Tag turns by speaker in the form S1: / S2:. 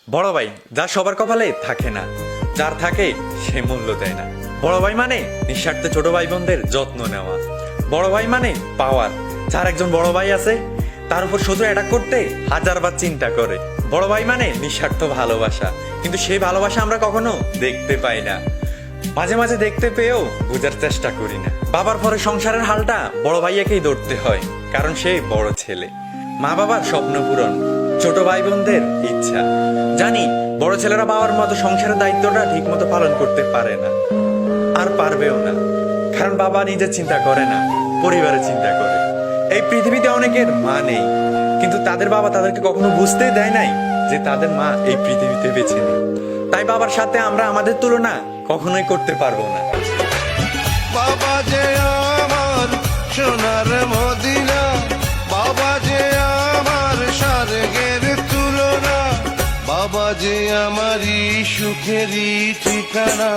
S1: বড় ভাই যা সবার কপালে থাকে না, যার থাকে সে মূল্য দেয় না। বড় ভাই মানে নিঃস্বার্থে ছোট ভাই বোনদের যত্ন নেওয়া। বড় ভাই মানে পাওয়ার, যার একজন বড় ভাই আছে তার উপর শুধু অ্যাটাক করতে হাজারবার চিন্তা করে। বড় ভাই মানে নিঃস্বার্থ ভালোবাসা, কিন্তু সেই ভালোবাসা আমরা কখনো দেখতে পাই না। মাঝে মাঝে দেখতে পেয়েও বোঝার চেষ্টা করি না। বাবার পরে সংসারের হালটা বড় ভাইয়াকেই ধরতে হয়, কারণ সে বড় ছেলে। মা বাবার স্বপ্ন পূরণ, ছোট ভাই বোনদের ইচ্ছা। জানি বড় ছেলেরা বাবার মতো সংসারের দায়িত্বটা ঠিক মতো পালন করতে পারে না, আর পারবেও না, কারণ বাবা নিজের চিন্তা করে না, পরিবারের চিন্তা করে। এই পৃথিবীতে অনেকের মা নেই, কিন্তু তাদের বাবা তাদেরকে কখনো বুঝতেই দেয় নাই যে তাদের মা এই পৃথিবীতে বেঁচে নেই। তাই বাবার সাথে আমরা আমাদের তুলনা কখনোই করতে পারবো না।
S2: বাবা যে আমার সোনার মদিনা, বাবা যে আমার স্বর্গের তুলনা, বাবা যে আমারই সুখেরই ঠিকানা।